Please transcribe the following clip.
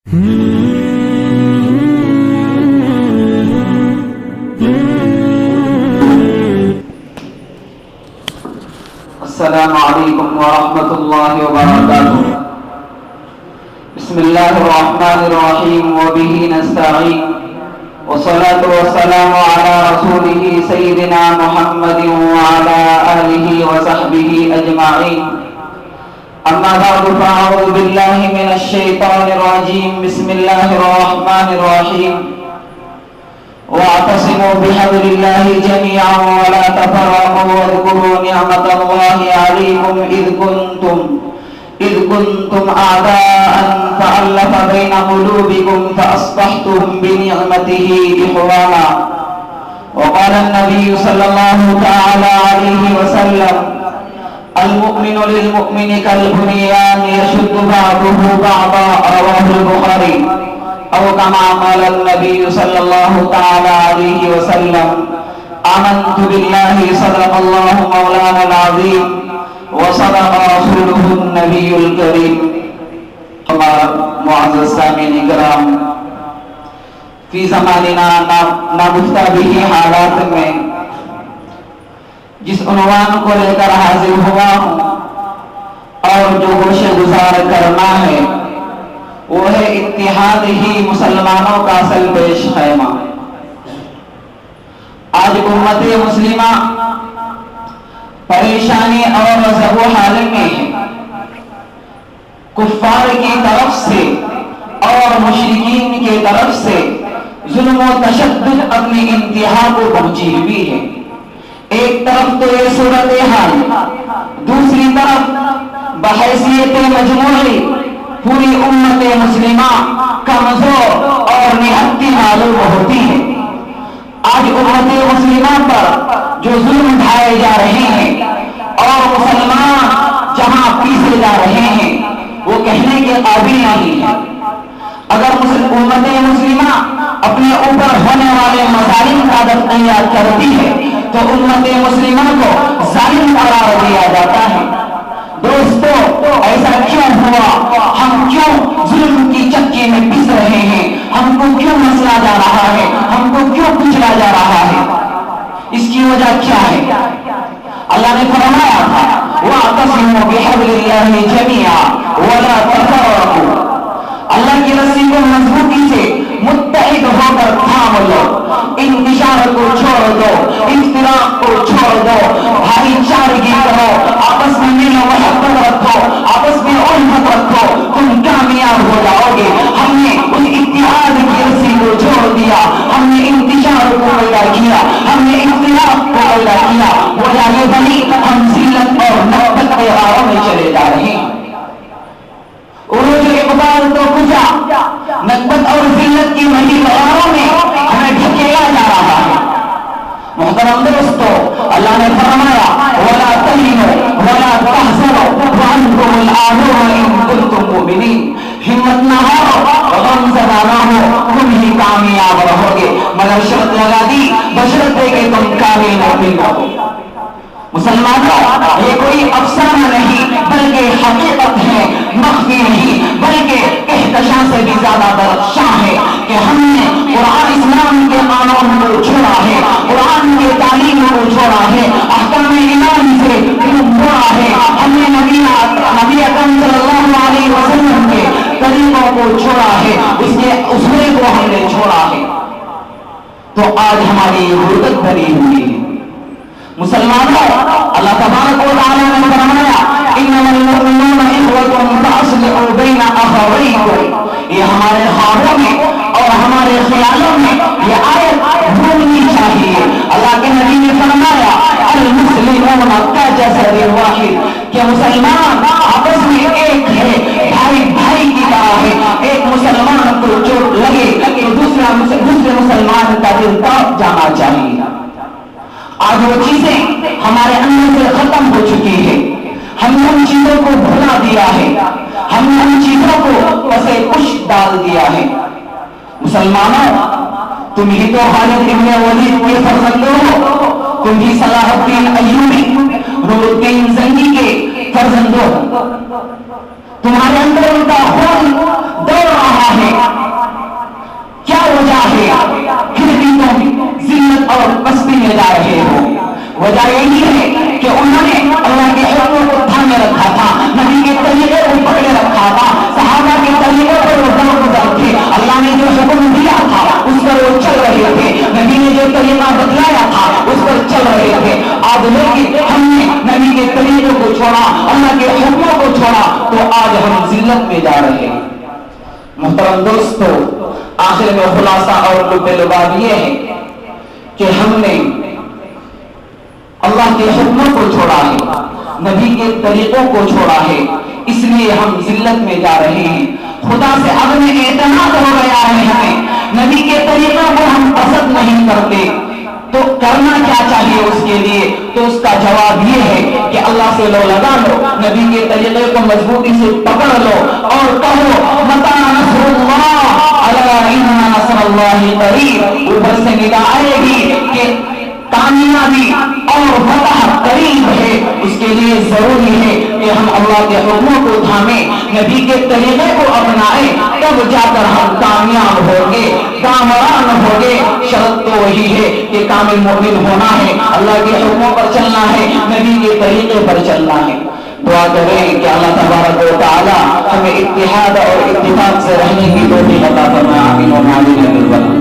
السلام علیکم ورحمۃ اللہ وبرکاتہ. بسم اللہ الرحمن الرحیم وبہ نستعین والصلاة والسلام علی رسولہ سیدنا محمد وعلی آلہ وصحبہ اجمعین. اما بعد فاعوذ باللہ من الشیطان الرجیم. بسم اللہ الرحمن الرحیم. واعتصموا بحبل الله جميعا ولا تفرقوا واذكروا نعمة الله عليكم إذ كنتم أعداء فألف بين قلوبكم فأصبحتم بنعمته إخوانا. وقال النبي صلى الله تعالى عليه وسلم المؤمن للمؤمن كالبنيان يشد بعضه بعضا. رواه البخاري. او كما قال النبي صلى الله تعالى عليه وسلم آمنت بالله صدق الله مولانا العظيم وصدق رسوله النبي الكريم. معزز سامعین کرام، فی زماننا ناگفتہ به حالات میں جس عنوان کو لے کر حاضر ہوا ہوں اور جو گوشے گزار کرنا ہے وہ ہے اتحاد ہی مسلمانوں کا اصل پیش خیمہ. آج امت مسلمہ پریشانی اور ضب و حال میں ہے. کفار کی طرف سے اور مشرکین کی طرف سے ظلم و تشدد اپنی انتہا کو پہنچی ہوئی ہے. ایک طرف تو یہ صورتحال، دوسری طرف بحیثیت مجموعی پوری امت مسلمہ کمزور اور نہتی معلوم ہوتی ہے. آج امت مسلمہ پر جو ظلم ڈھائے جا رہے ہیں اور مسلمان جہاں پیسے جا رہے ہیں وہ کہنے کے قابل نہیں ہے. اگر امت مسلمہ اپنے اوپر ہونے والے مظالم کا دفتر کرتی ہے تو امت مسلمہ کو ظالم قرار دیا جاتا ہے. دوستو، ایسا کیوں ہوا؟ ہم کیوں ظلم کی چکی میں پس رہے ہیں؟ ہم کو کیوں مسلا جا رہا ہے؟ ہم کو کیوں کچلا جا رہا ہے؟ اس کی وجہ کیا ہے؟ اللہ نے فرمایا تھا وَاعْتَصِمُوا بِحَبْلِ اللَّهِ جَمِيعًا وَلَا تَفَرَّقُوا. اللہ کی رسی کو مضبوطی سے متحد ہو کر تھام لو. انتشار کو چھوڑ دو، اختلاف کو چھوڑ دو، بھائی چارگی کرو، آپس میں میل و محبت رکھو، آپس میں الفت رکھو، تم کامیاب ہو جاؤ گے. ہم نے اس اتحاد کی رسی کو چھوڑ دیا، ہم نے انتشار کو پیدا کیا، ہم نے اختلاف کو پیدا کیا. وجہ یہ بنی ہم ذلت اور نفرت کے راہوں میں چلے جا رہے ہیں. عروج اقبال تو کچا نکبت اور ذلت کی مہی بہاروں میں ہمیں ڈھکیلا جا رہا ہے. محترم دوستو، اللہ نے فرمایا وَلَا تَهِنُوا وَلَا تَحْزَنُوا وَأَنْتُمُ الْأَعْلَوْنَ إِن كُنتُم مُّؤْمِنِينَ. ہمت نہ ہو، غم زدہ نہ ہو، تم ہی کامیاب رہو گے. مگر شرط لگا دی بشرطے کہ تم کامل مومن ہو. مسلمانوں، یہ کوئی افسانہ نہیں بلکہ حقیقت ہے، مخفی نہیں بلکہ احتشام سے بھی زیادہ درخشاں ہے کہ ہم نے قرآن اسلام کے قانون کو چھوڑا ہے، قرآن کے تعلیم کو چھوڑا ہے، احکام ایمان سے موڑا ہے. ہم نے نبی اکرم صلی اللہ علیہ وسلم کے طریقوں کو چھوڑا ہے، اس کے اصول کو ہم نے چھوڑا ہے. تو آج ہماری یہ غربت بھری ہوئی ہے. مسلمانوں، اللہ تبارک و تعالی نے فرمایا انما المؤمنون اخوة فاصلحوا بین اخویکم. یہ ہمارے خوابوں میں اور ہمارے خیالوں میں یہ آیت بھولنی چاہیے. اللہ کے نبی نے فرمایا المسلمون کجسد واحد، کہ مسلمان آپس میں ایک ہے، بھائی بھائی کی طرح ہے. ایک مسلمان کو چوٹ لگے تو دوسرے مسلمان کا دل تڑپ جانا چاہیے. آج وہ چیزیں ہمارے اندر سے ختم ہو چکی ہے. ہم نے ان چیزوں کو بھلا دیا ہے، ہم نے ان چیزوں کو پسے کش ڈال دیا ہے. مسلمانوں، تم ہی تو خالد ابن ولید کے فرزند ہو، تم ہی صلاح الدین ایوبی، نور الدین زنگی کے فرزند ہو. تمہارے اندر ان کا خون دوڑ رہا ہے؟ کیا وجہ ہے پھر بھی تم ذلت اور پستی میں جا رہے ہو؟ وجہ یہی ہے کہ انہوں نے اللہ کے حکموں کو تھامے رکھا تھا، نبی کے طریقے کو پکڑے رکھا تھا، صحابہ کے طریقے پر وہ درگزر تھے، اللہ نے جو حکم دیا تھا اس پر وہ چل رہے تھے، نبی نے جو طریقہ بتلایا تھا اس پر چل رہے تھے۔ آج لیکن ہم نے نبی کے طریقوں کو چھوڑا، اللہ کے حکموں کو چھوڑا، تو آج ہم ذلت میں جا رہے ہیں۔ محترم دوستو، آخر میں خلاصہ اور لب لباب یہ ہے کہ ہم نے اللہ کے حکموں کو چھوڑا ہے، نبی کے طریقوں کو چھوڑا ہے، اس لیے ہم ذلت میں جا رہے ہیں۔ خدا سے عدم اعتماد ہو گیا ہے ہمیں، نبی کے طریقوں کو ہم پسند نہیں کرتے، تو کرنا کیا چاہیے اس کے لیے؟ تو اس کا جواب یہ ہے کہ اللہ سے لو لگا لو، نبی کے طریقے کو مضبوطی سے پکڑ لو اور کہو متی نصر اللہ، الا ان نصر اللہ قریب۔ اوپر سے ندا آئے گی کہ کامیابی اور فتح قریب ہے، اس کے لیے ضروری ہے کہ ہم اللہ کے حکموں کو تھامیں، نبی کے طریقے کو اپنائیں، تب جا کر ہم کامیاب ہوں گے، کامران ہوں گے۔ شرط تو وہی ہے کہ کامل مومن ہونا ہے، اللہ کے حکموں پر چلنا ہے، نبی کے طریقے پر چلنا ہے۔ دعا کریں کہ اللہ تبارک و تعالی ہمیں اتحاد اور اتفاق سے رہنے کی توفیق عطا فرمائے۔ آمین و آمین۔